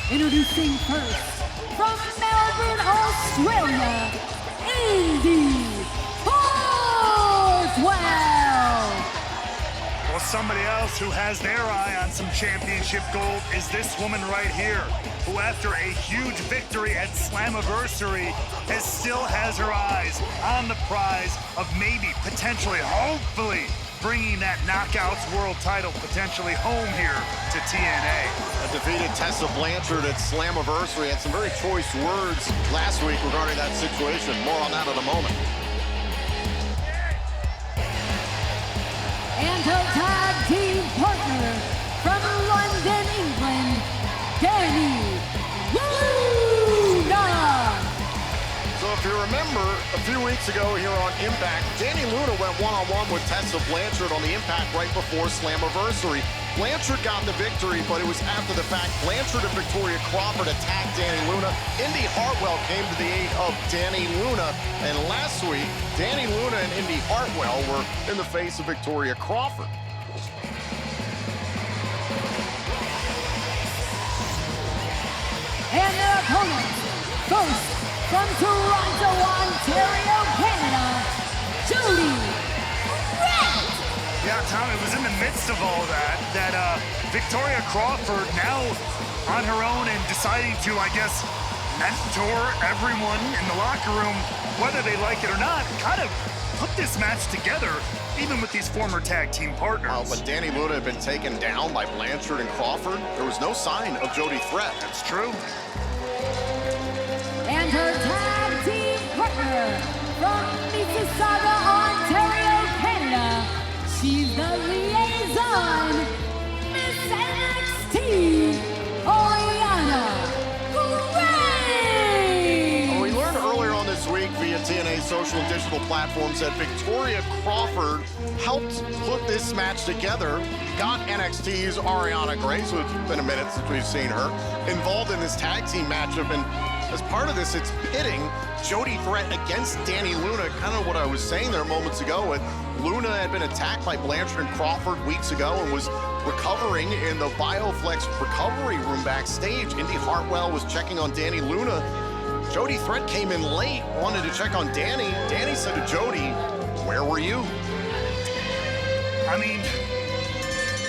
Introducing first, from Melbourne, Australia, Indi Hartwell. Well, somebody else who has their eye on some championship gold is this woman right here, who after a huge victory at Slammiversary still has her eyes on the prize of maybe, potentially, hopefully, bringing that Knockouts World title potentially home here to TNA. Defeated Tessa Blanchard at Slammiversary. Had some very choice words last week regarding that situation. More on that in a moment. And her tag team partner from London, England, Dani. So if you remember, a few weeks ago here on Impact, Dani Luna went one-on-one with Tessa Blanchard on the Impact right before Slammiversary. Blanchard got the victory, but it was after the fact. Blanchard and Victoria Crawford attacked Dani Luna. Indi Hartwell came to the aid of Dani Luna. And last week, Dani Luna and Indi Hartwell were in the face of Victoria Crawford. And their opponents, first, from Toronto, Ontario, Canada, Jody. Yeah, Tom, it was in the midst of all that Victoria Crawford now on her own and deciding to, I guess, mentor everyone in the locker room, whether they like it or not, kind of put this match together, even with these former tag team partners. When Dani Luna had been taken down by Blanchard and Crawford, there was no sign of Jody Threat. That's true. And her tag team partner from Mississauga, Ontario, Canada. She's the liaison, Miss NXT, Arianna. Hooray! Well, we learned earlier on this week via TNA social and digital platforms that Victoria Crawford helped put this match together, got NXT's Arianna Grace, so it's been a minute since we've seen her, involved in this tag team matchup, and as part of this, it's pitting Jody Threat against Dani Luna, kind of what I was saying there moments ago. Luna had been attacked by Blanchard and Crawford weeks ago and was recovering in the BioFlex recovery room backstage. Indi Hartwell was checking on Dani Luna. Jody Threat came in late, wanted to check on Dani. Dani said to Jody, "Where were you?" I mean,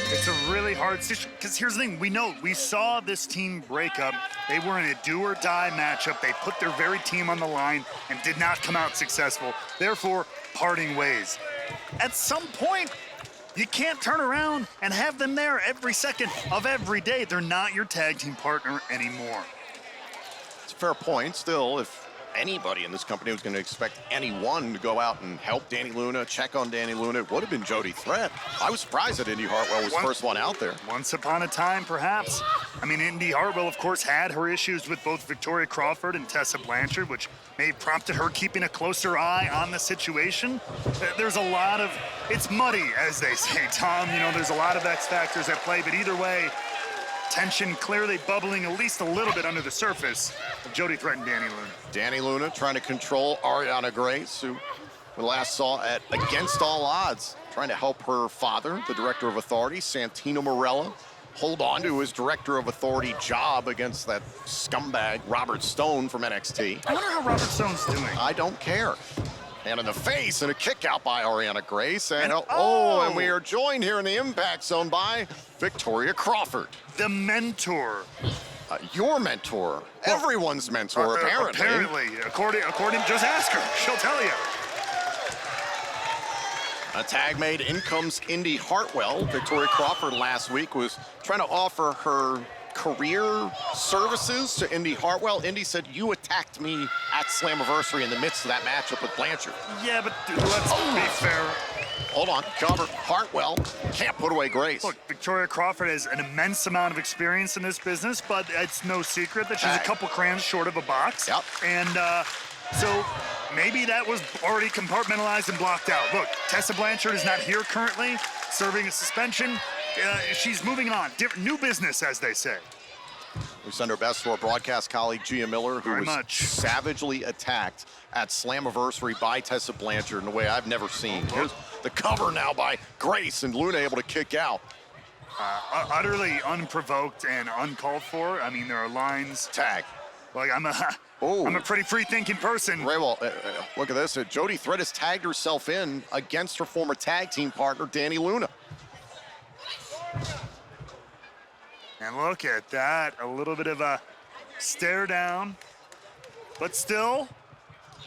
it's a really hard situation, because here's the thing, we saw this team break up. They were in a do-or-die matchup. They put their very team on the line and did not come out successful, therefore parting ways. At some point, you can't turn around and have them there every second of every day. They're not your tag team partner anymore. It's a fair point. Still, if anybody in this company was going to expect anyone to go out and help Dani Luna, check on Dani Luna, it would have been Jody Threat. I was surprised that Indi Hartwell was the first one out there. Once upon a time, perhaps. I mean, Indi Hartwell, of course, had her issues with both Victoria Crawford and Tessa Blanchard, which may have prompted her keeping a closer eye on the situation. There's a lot of, it's muddy, as they say, Tom. You know, there's a lot of X factors at play, but either way, tension clearly bubbling at least a little bit under the surface of Jody Threat and Dani Luna. Dani Luna trying to control Arianna Grace, who we last saw at Against All Odds, trying to help her father, the Director of Authority, Santino Marella, hold on to his Director of Authority job against that scumbag Robert Stone from NXT. I wonder how Robert Stone's doing. I don't care. And in the face, and a kick out by Arianna Grace. And and we are joined here in the Impact Zone by Victoria Crawford. The mentor. Your mentor. Everyone's mentor, apparently. Apparently. According, just ask her. She'll tell you. A tag made. In comes Indi Hartwell. Victoria Crawford last week was trying to offer her career services to Indi Hartwell. Indi said, "You attacked me at Slammiversary in the midst of that matchup with Blanchard." Yeah, but let's be fair. Hold on, cover. Hartwell can't put away Grace. Look, Victoria Crawford has an immense amount of experience in this business, but it's no secret that she's a couple crayons short of a box. Yep. And so maybe that was already compartmentalized and blocked out. Look, Tessa Blanchard is not here currently, serving a suspension. She's moving on. New business, as they say. We send our best to our broadcast colleague, Gia Miller, who was savagely attacked at Slammiversary by Tessa Blanchard in a way I've never seen. Here's the cover now by Grace, and Luna able to kick out. Utterly unprovoked and uncalled for. I mean, there are lines. Tag. Like, I'm a pretty free-thinking person. Ray, well, look at this. Jody Threat has tagged herself in against her former tag team partner, Dani Luna. And look at that. A little bit of a stare down. But still,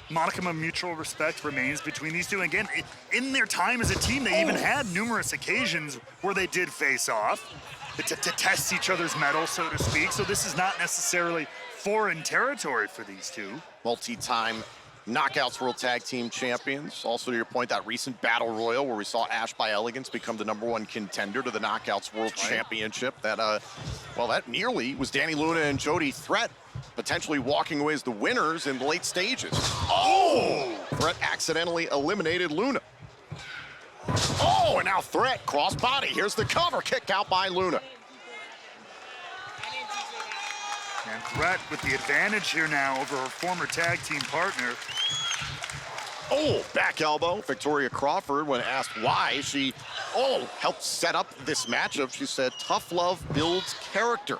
modicum of mutual respect remains between these two. Again, in their time as a team, they even had numerous occasions where they did face off to test each other's mettle, so to speak. So this is not necessarily foreign territory for these two. Multi-time Knockouts World Tag Team Champions. Also, to your point, that recent Battle Royal where we saw Ash by Elegance become the #1 contender to the Knockouts World Championship. That, well, that nearly was Dani Luna and Jody Threat potentially walking away as the winners in the late stages. Oh! Threat accidentally eliminated Luna. Oh, and now Threat cross-body. Here's the cover, kick out by Luna. And Threat with the advantage here now over her former tag team partner. Oh, back elbow. Victoria Crawford, when asked why she, helped set up this matchup, she said, tough love builds character.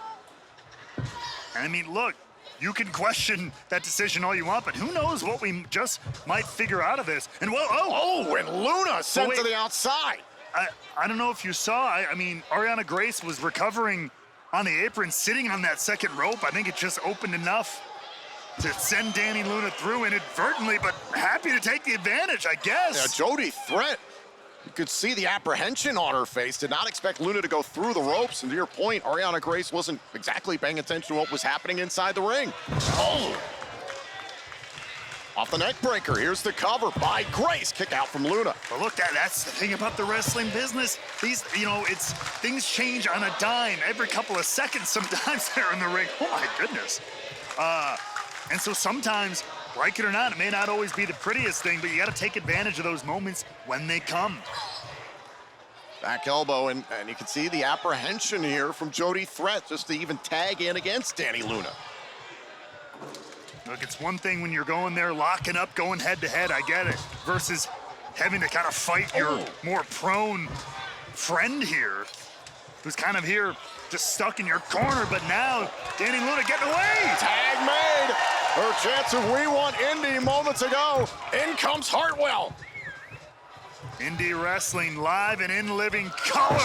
And I mean, look, you can question that decision all you want, but who knows what we just might figure out of this. And and Luna sent to the outside. I don't know if you saw, I mean, Arianna Grace was recovering on the apron, sitting on that second rope. I think it just opened enough to send Dani Luna through inadvertently, but happy to take the advantage, I guess. Yeah, Jody Threat, you could see the apprehension on her face. Did not expect Luna to go through the ropes. And to your point, Arianna Grace wasn't exactly paying attention to what was happening inside the ring. Oh! Off the neck breaker, here's the cover by Grace. Kick out from Luna. But look, that's the thing about the wrestling business. These, things change on a dime every couple of seconds sometimes there in the ring. Oh my goodness. And so sometimes, like it or not, it may not always be the prettiest thing, but you got to take advantage of those moments when they come. Back elbow, and you can see the apprehension here from Jody Threat just to even tag in against Dani Luna. Look, it's one thing when you're going there, locking up, going head-to-head, I get it, versus having to kind of fight your more prone friend here, who's kind of here just stuck in your corner, but now Dani Luna getting away. Tag made. Her chance of We Want Indi moments ago. In comes Hartwell. Indi Wrestling live and in living color.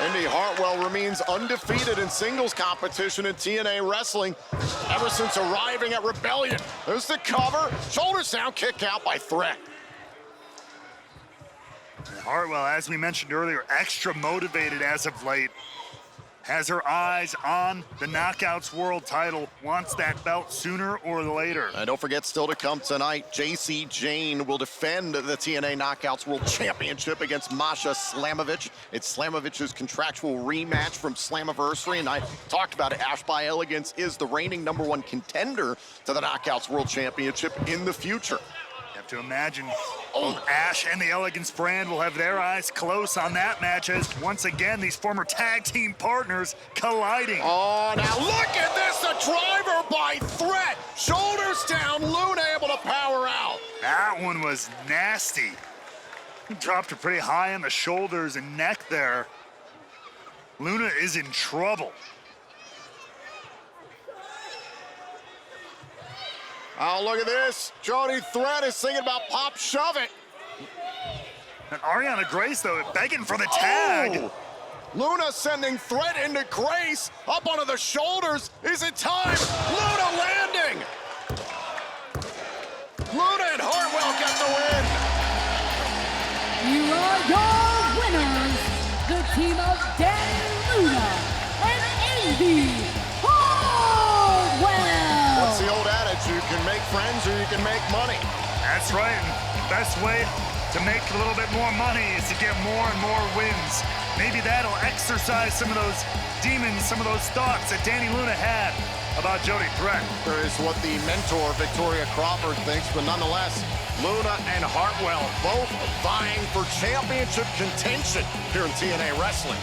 Indi Hartwell remains undefeated in singles competition in TNA Wrestling ever since arriving at Rebellion. There's the cover. Shoulders down, kick out by Threat. And Hartwell, as we mentioned earlier, extra motivated as of late. Has her eyes on the Knockouts World title, wants that belt sooner or later. And don't forget, still to come tonight, JC Jane will defend the TNA Knockouts World Championship against Masha Slamovich. It's Slamovich's contractual rematch from Slammiversary, and I talked about it. Ash by Elegance is the reigning #1 contender to the Knockouts World Championship in the future. You have to imagine both Ash and the Elegance brand will have their eyes close on that match as, once again, these former tag team partners colliding. Oh, now look at this, the driver by Threat. Shoulders down, Luna able to power out. That one was nasty. He dropped her pretty high on the shoulders and neck there. Luna is in trouble. Oh, look at this. Jody Threat is singing about Pop Shove It. And Arianna Grace, though, begging for the tag. Oh. Luna sending Threat into Grace. Up onto the shoulders. Is it time? Luna landing. Luna and Hartwell get the win. You are your winners, the team of Dani Luna and Indi Hartwell. What's the old adage? You can make friends or you can make money. That's right. And the best way to make a little bit more money is to get more and more wins. Maybe that'll exercise some of those demons, some of those thoughts that Dani Luna had about Jody Threat. There is what the mentor, Victoria Crawford, thinks, but nonetheless, Luna and Hartwell both vying for championship contention here in TNA Wrestling.